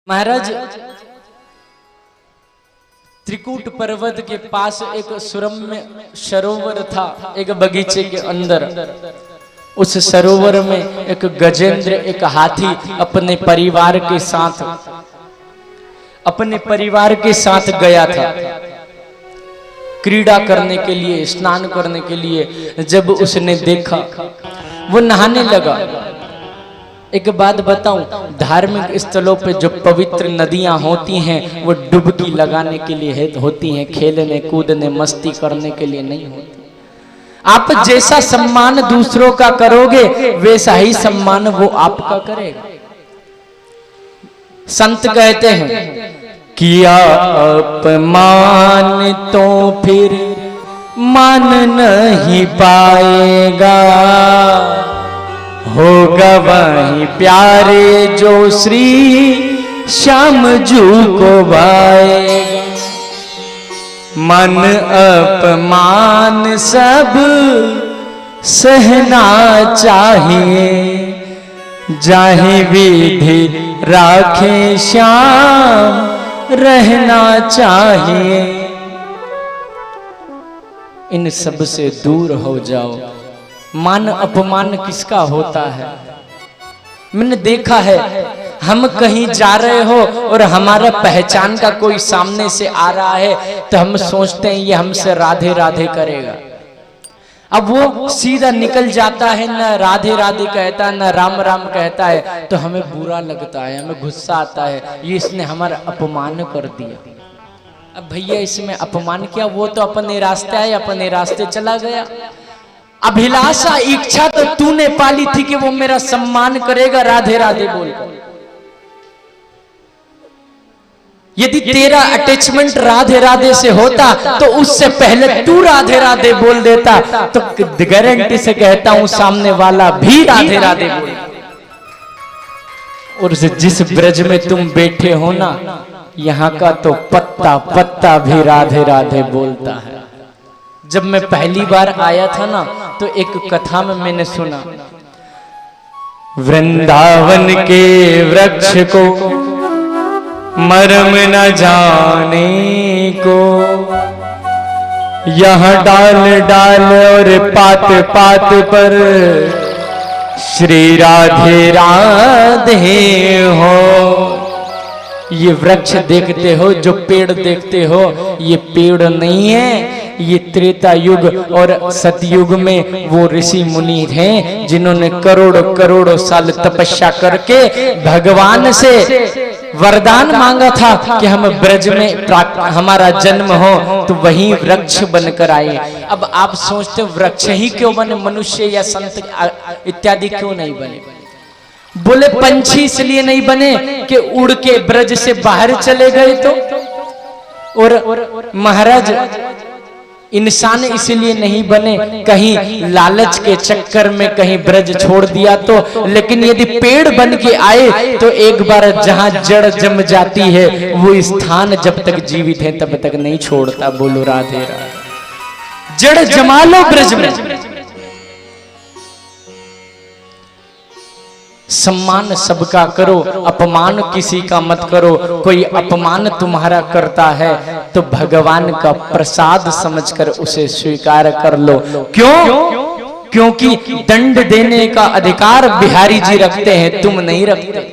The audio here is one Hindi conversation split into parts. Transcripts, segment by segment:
महाराज त्रिकूट पर्वत के पास एक सुरम्य सरोवर था, एक बगीचे के अंदर। उस सरोवर में एक गजेंद्र, एक हाथी अपने परिवार के साथ गया था क्रीड़ा करने के लिए, स्नान करने के लिए। जब उसने देखा, वो नहाने लगा। एक बात बताऊं, धार्मिक स्थलों पे जो पवित्र नदियां होती हैं वो डुबकी लगाने के लिए होती हैं, खेलने कूदने मस्ती करने के लिए नहीं होती। आप जैसा सम्मान दूसरों का करोगे वैसा ही सम्मान वो आपका करेगा। संत कहते हैं, किया अपमान तो फिर मान नहीं पाएगा, होगा वही प्यारे जो श्री श्याम जू को भाएगा। मन अपमान सब सहना चाहिए, जाहि विधि राखे श्याम रहना चाहिए। इन सब से दूर हो जाओ। मान अपमान किसका होता है? मैंने देखा है, हम कहीं जा रहे हो और हमारा पहचान का कोई सामने से आ रहा है तो हम सोचते हैं ये हमसे राधे राधे करेगा। अब वो सीधा निकल जाता है, न राधे राधे कहता है, न राम राम कहता है, तो हमें बुरा लगता है, हमें गुस्सा आता है, ये इसने हमारा अपमान कर दिया। अब भैया इसमें अपमान किया, वो तो अपने रास्ते आए, अपने रास्ते चला गया। अभिलाषा इच्छा तो तूने पाली थी कि वो मेरा सम्मान करेगा राधे राधे बोलकर। यदि तेरा अटैचमेंट राधे राधे से होता तो उससे पहले तू राधे राधे बोल देता, तो गारंटी से कहता हूं सामने वाला भी राधे राधे बोलता। और जिस ब्रज में तुम बैठे हो ना, यहाँ का तो पत्ता पत्ता भी राधे राधे बोलता है। जब मैं पहली बार आया था ना, तो एक कथा में मैंने सुना, वृंदावन के वृक्ष को मर्म न जाने को, यहाँ डाल डाल और पात पात पर श्री राधे राधे हो। ये वृक्ष देखते हो, जो पेड़ देखते हो, ये पेड़ नहीं है, ये त्रेता युग और सतयुग में वो ऋषि मुनि हैं जिन्होंने करोड़ों करोड़ों साल तपस्या करके भगवान से वरदान मांगा था कि हम ब्रज में हमारा जन्म हो, तो वही वृक्ष बनकर आए। अब आप सोचते वृक्ष ही क्यों बने, मनुष्य या संत इत्यादि क्यों नहीं बने? बोले पंछी इसलिए नहीं बने कि उड़ के ब्रज से बाहर चले गए तो, और महाराज इंसान इसलिए नहीं बने कहीं लालच के चक्कर में कहीं ब्रज छोड़ दिया तो। लेकिन यदि पेड़ बन के आए तो एक बार जहां जड़ जम जाती है वो स्थान जब तक जीवित है तब तक नहीं छोड़ता। बोलो राधे राधे। जड़ जमा लो ब्रज में। सम्मान सबका करो, अपमान किसी का मत करो। कोई अपमान तुम्हारा करता है तो भगवान का प्रसाद समझकर उसे स्वीकार कर लो। क्यों? क्योंकि दंड देने का अधिकार बिहारी जी रखते हैं, तुम नहीं रखते।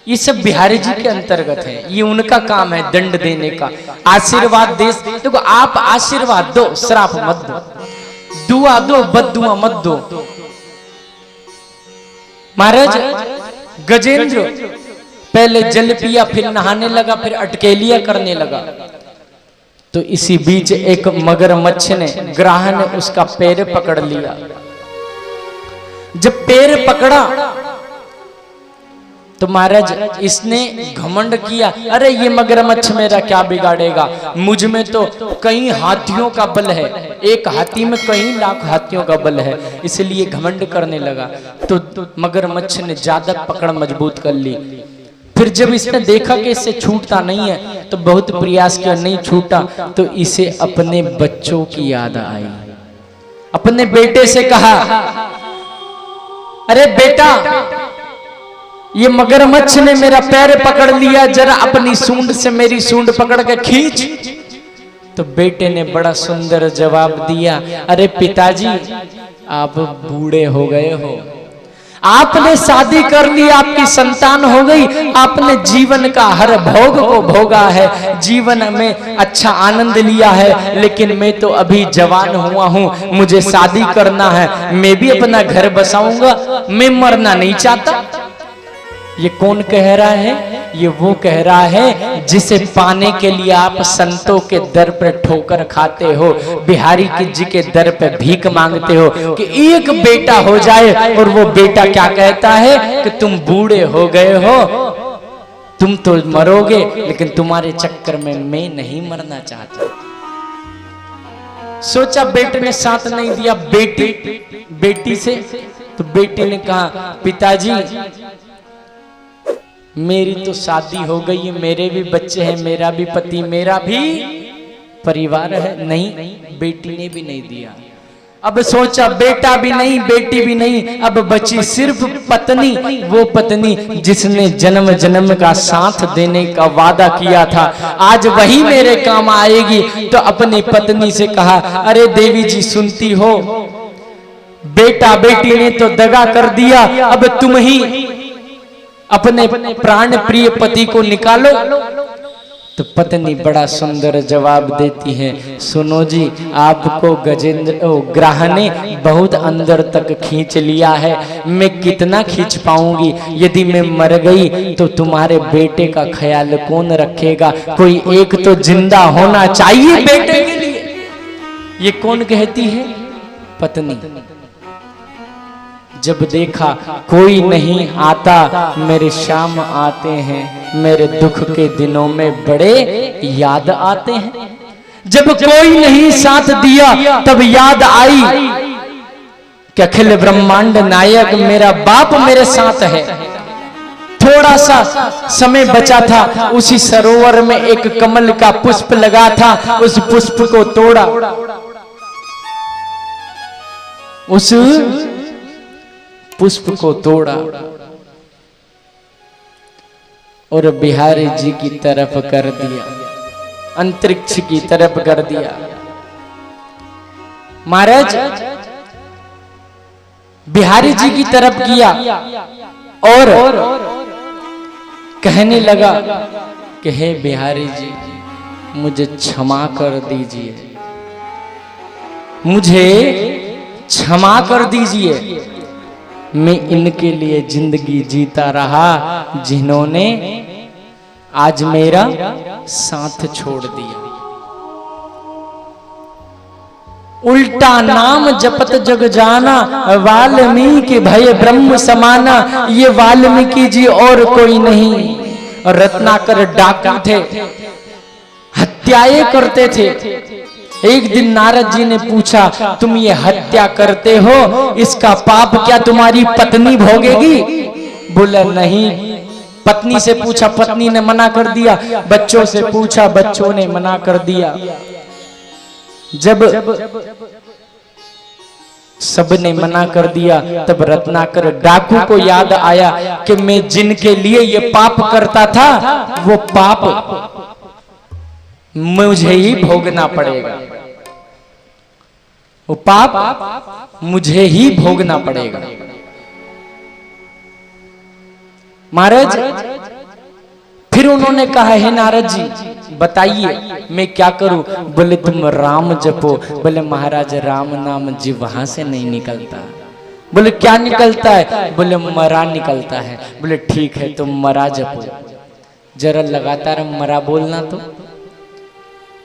ये सब बिहारी जी के अंतर्गत है, ये उनका काम है दंड देने का। आशीर्वाद दे, देखो आप आशीर्वाद दो, श्राप मत दो, दुआ दो, बद्दुआ मत दो। महाराज गजेंद्र पहले जल पिया, फिर नहाने लगा, फिर अटकेलियां करने लगा। तो इसी बीच एक मगरमच्छ ने, ग्राह ने उसका पैर पकड़ लिया। जब पैर पकड़ा तो महाराज इसने घमंड किया, अरे ये मगरमच्छ मेरा क्या बिगाड़ेगा, मुझ में तो कई हाथियों का बल है, एक हाथी में कई लाख हाथियों का बल है, इसलिए घमंड करने लगा। तो मगरमच्छ ने ज्यादा पकड़ मजबूत कर ली। फिर जब इसने देखा कि इससे छूटता नहीं है तो बहुत प्रयास किया, नहीं छूटा, तो इसे अपने बच्चों की याद आई। अपने बेटे से कहा, अरे बेटा ये मगरमच्छ ने मेरा पैर पकड़ लिया, जरा अपनी सूंड से मेरी सूंड पकड़ के खींच। तो बेटे ने बड़ा सुंदर जवाब दिया, अरे पिताजी आप बूढ़े हो गए हो, आपने शादी कर ली, आपकी संतान हो गई, आपने जीवन का हर भोग को भोगा है, जीवन में अच्छा आनंद लिया है, लेकिन मैं तो अभी जवान हुआ हूं, मुझे शादी करना है, मैं भी अपना घर बसाऊंगा, मैं मरना नहीं चाहता। ये कौन कह रहा है? ये वो कह रहा है जिसे पाने के लिए आप संतों के दर पर ठोकर खाते हो, बिहारी जी के दर पर भीख मांगते हो कि एक बेटा हो जाए, और वो बेटा क्या कहता है कि तुम बूढ़े हो गए हो, तुम तो मरोगे, लेकिन तुम्हारे चक्कर में मैं नहीं मरना चाहता। सोचा बेटे ने साथ नहीं दिया बेटी से, तो बेटी ने कहा पिताजी मेरी तो शादी हो गई है, मेरे भी बच्चे हैं, मेरा भी पति, मेरा भी परिवार है। नहीं, बेटी ने भी नहीं दिया। अब सोचा बेटा भी नहीं, बेटी भी नहीं, अब बची सिर्फ पत्नी, वो पत्नी जिसने जन्म जन्म का साथ देने का वादा किया था, आज वही मेरे काम आएगी। तो अपनी पत्नी से कहा, अरे देवी जी सुनती हो, बेटा बेटी ने तो दगा कर दिया, अब तुम ही अपने प्राण प्रिय पति को निकालो। तो पत्नी बड़ा सुंदर जवाब देती है, सुनो जी आपको ग्रह ने बहुत अंदर तक खींच लिया है, मैं कितना खींच पाऊंगी, यदि मैं मर गई तो तुम्हारे बेटे का ख्याल कौन रखेगा, कोई एक तो जिंदा होना चाहिए बेटे के लिए। ये कौन कहती है? पत्नी। जब देखा कोई नहीं आता, मेरे शाम आते हैं, मेरे दुख के दिनों में बड़े याद आते हैं। जब कोई नहीं साथ दिया, तब याद आई कि अखिल ब्रह्मांड नायक मेरा बाप मेरे साथ है। थोड़ा सा समय बचा था, उसी सरोवर में एक कमल का पुष्प लगा था, उस पुष्प को तोड़ा, उस पुष्प को तोड़ा और बिहारी जी की तरफ कर दिया, अंतरिक्ष की तरफ कर दिया। महाराज बिहारी जी की तरफ किया और कहने लगा कि हे बिहारी जी मुझे क्षमा कर दीजिए, मुझे क्षमा कर दीजिए, मैं इनके लिए जिंदगी जीता रहा जिन्होंने आज मेरा साथ छोड़ दिया। उल्टा नाम जपत जग जाना, वाल्मीकि भय ब्रह्म समाना। ये वाल्मीकि जी और कोई नहीं, रत्नाकर डाकू थे, हत्याएं करते थे। एक दिन नारद जी ने पूछा, तुम ये हत्या करते हो, इसका पाप क्या तुम्हारी पत्नी भोगेगी? बोला नहीं। पत्नी से पूछा, पत्नी ने मना कर दिया। बच्चों से पूछा, बच्चों ने मना कर दिया। जब सबने मना कर दिया, तब रत्नाकर डाकू को याद आया कि मैं जिनके लिए ये पाप करता था, वो पाप मुझे ही भोगना पड़ेगा, वो पाप मुझे ही भोगना पड़ेगा। महाराज फिर उन्होंने कहा, हे नारद जी बताइए मैं क्या करूं? बोले तुम राम जपो। बोले महाराज राम नाम जी वहां से नहीं निकलता। बोले क्या निकलता है? बोले मरा निकलता है। बोले ठीक है तुम मरा जपो। जरा लगातार मरा बोलना, तो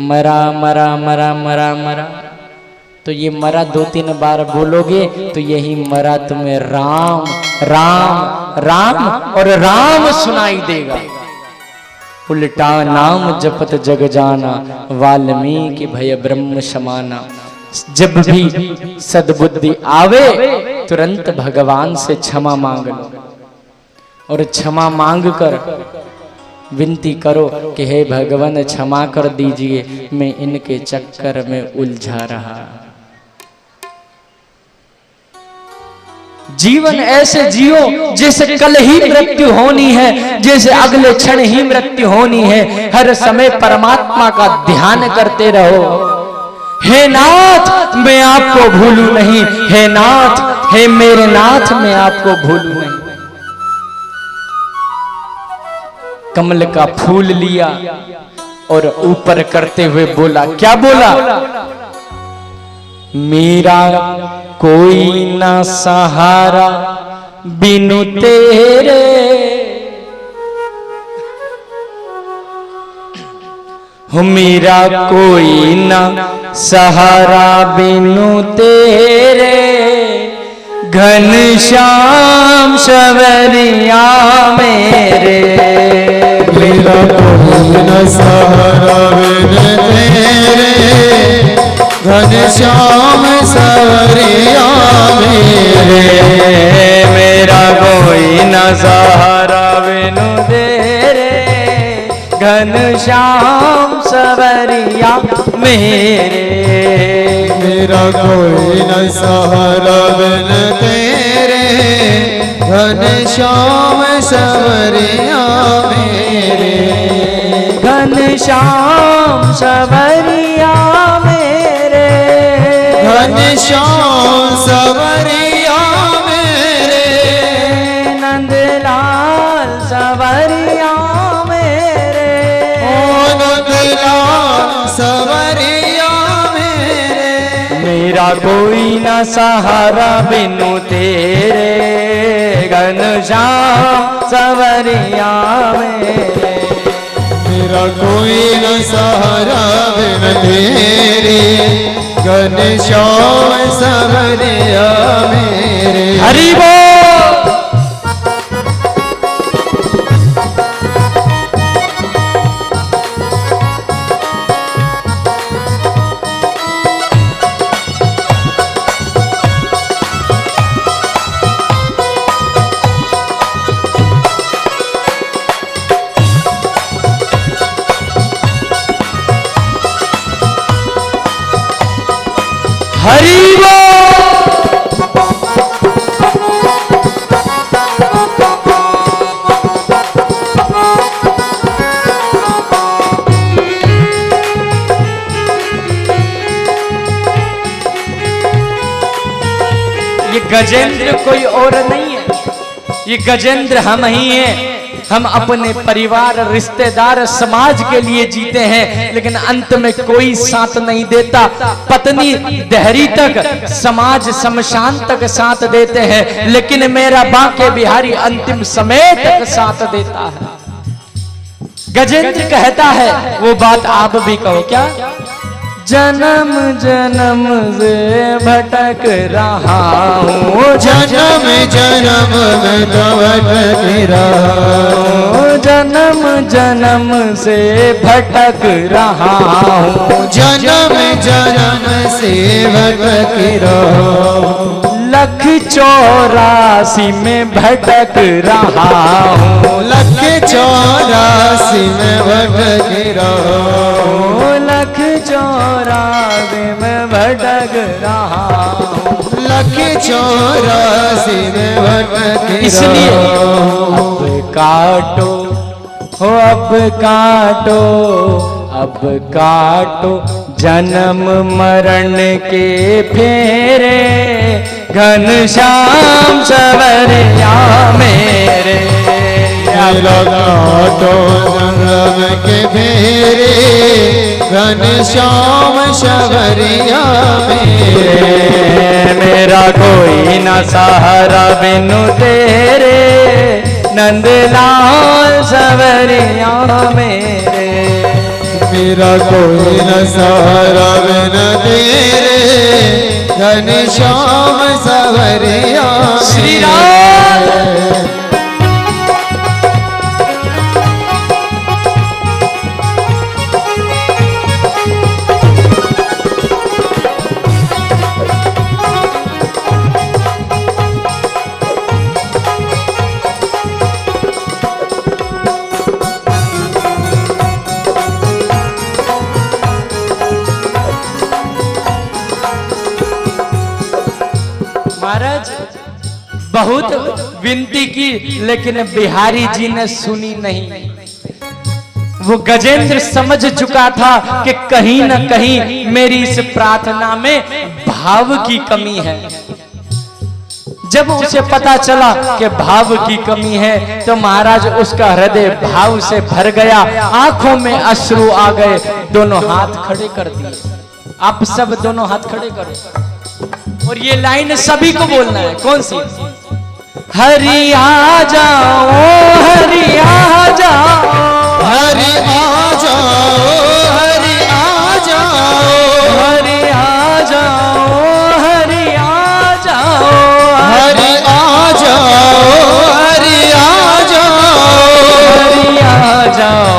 मरा मरा मरा मरा मरा। तो ये मरा 2-3 बार बोलोगे तो यही मरा तुम्हें राम राम राम और राम सुनाई देगा। उल्टा नाम जपत जग जाना, वाल्मीकि भय ब्रह्म समाना। जब भी सद्बुद्धि आवे तुरंत भगवान से क्षमा मांग लो और क्षमा मांग कर विनती करो कि हे भगवान क्षमा कर दीजिए, मैं इनके चक्कर में उलझा रहा। जीवन ऐसे जियो जैसे कल ही मृत्यु होनी है, जैसे अगले क्षण ही मृत्यु होनी है। हर समय परमात्मा का ध्यान करते रहो। हे नाथ मैं आपको भूलूं नहीं, हे नाथ, हे मेरे नाथ मैं आपको भूलूं नहीं। कमल का फूल लिया और ऊपर करते हुए बोला, क्या बोला? मेरा कोई ना सहारा बिनु तेरे, हो मेरा कोई ना सहारा बिनु तेरे, घनश्याम सवरिया मेरे। मेरा कोई न सहारा बिनु तेरे, घनश्याम सवरिया मेरे। मेरा कोई न सहारा बिनु तेरे, घनश्याम सवरिया मेरे। मेरा कोई न सहारा बिनु तेरे, घनश्याम सवरिया मेरे। घनश्याम सवरिया मेरे, घनश्याम सवरिया मेरे। नंदलाल सवरिया मेरे, ओ नंदलाल सवरिया मेरे। मेरा कोई न सहारा बिनु तेरे, घनश्याम सवरिया मेरे। मेरा कोई न सहारा बिनु तेरे, घनश्याम सवरिया मेरे। हरि बोल। हरि ये गजेंद्र कोई और नहीं है, ये गजेंद्र हम ही हैं। हम अपने परिवार, रिश्तेदार, समाज के लिए जीते हैं, लेकिन अंत में कोई साथ नहीं देता। पत्नी दहरी तक, समाज शमशान तक साथ देते हैं, लेकिन मेरा बांके बिहारी अंतिम समय तक साथ देता है। गजेंद्र कहता है, वो बात आप भी कहो क्या? जन्म जन्म से भटक रहा हूँ, जन्म जन्म में भटक रहा हूँ। जन्म जन्म से भटक रहा हूँ, जन्म जन्म से भटक रहा हूँ। 184 में भटक रहा हूँ, 184 में भटक रहा हूँ। 184 में भटक रहा हूँ, 184 में भटक इसलिए रहा हूँ। अब काटो हो, अब काटो, अब काटो जन्म मरण के फेरे, घनश्याम सवरिया मेरे। काटो जन्म के फेरे, घनश्याम सवरिया मेरे। मेरा कोई न सहारा बिनु तेरे, नंदलाल सवरिया मेरे। मेरा कोई न सहारा बिनु तेरे, घनश्याम सवरिया श्री राम। महाराज बहुत विनती की, लेकिन बिहारी जी ने सुनी नहीं। वो गजेंद्र समझ चुका था कि कहीं न कहीं मेरी इस प्रार्थना में भाव की कमी है। जब उसे पता चला कि भाव की कमी है, तो महाराज उसका हृदय भाव से भर गया, आंखों में अश्रु आ गए। दोनों हाथ खड़े कर दिए। आप सब दोनों हाथ खड़े करो और ये लाइन सभी को बोलना है। कौन सी? हरि आ जाओ, हरि आ जाओ, हरि आ जाओ, हरि आ जाओ, हरि आ जाओ, हरि आ जाओ, हरि आ जाओ, हरि आ जाओ, हरि आ जाओ,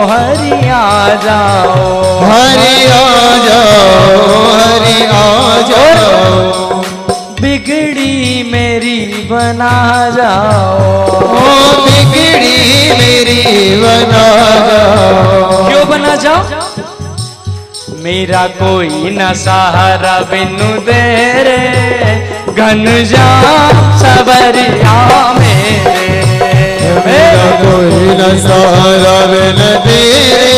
हरि आ जाओ, हरि आ जाओ, हरि आ जाओ, बिगड़ी मेरी बना जाओ, ओ बिगड़ी मेरी बना जाओ। क्यों बना जाओ? मेरा कोई न सहारा बिनु तेरे, घनश्याम सवरिया मेरे। मेरा कोई न सहारा बिन तेरे,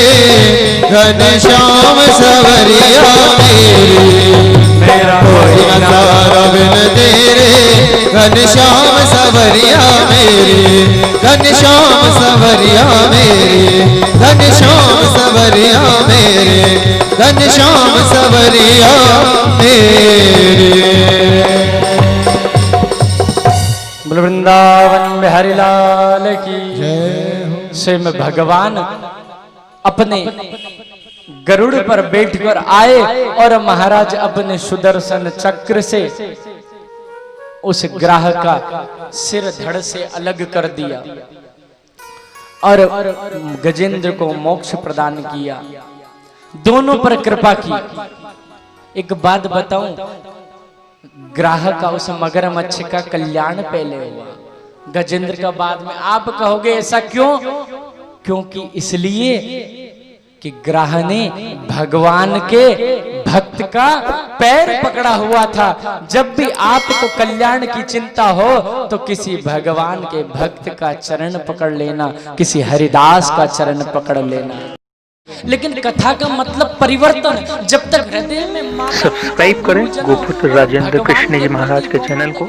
घनश्याम सवरिया मेरे। मेरा कोई न सहारा बिन तेरे, घनश्याम सवरिया मेरे, घनश्याम सवरिया मेरे, घनश्याम सवरिया मेरे, घनश्याम सवरिया मेरे। बोल वृंदावन बिहारी लाल की स्वयं भगवान अपने गरुड़ पर बैठकर आए और महाराज अपने सुदर्शन चक्र से उस ग्राह का सिर धड़ से अलग कर दिया और गजेंद्र को मोक्ष प्रदान किया। दोनों पर कृपा की। एक बात बताऊं, ग्राह का उस मगरमच्छ का कल्याण पहले हुआ, गजेंद्र का बाद में। आप कहोगे ऐसा क्यों? क्योंकि इसलिए कि ग्राह ने भगवान के भक्त का पैर पकड़ा हुआ था। जब भी आपको कल्याण की चिंता हो तो किसी भगवान के भक्त का चरण पकड़ लेना, किसी हरिदास का चरण पकड़ लेना। लेकिन कथा का मतलब परिवर्तन। जब तक हृदय में सब्सक्राइब करें गोपुत्र राजेंद्र कृष्ण जी महाराज के चैनल को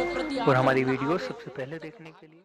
और हमारी वीडियो सबसे पहले देखने के लिए।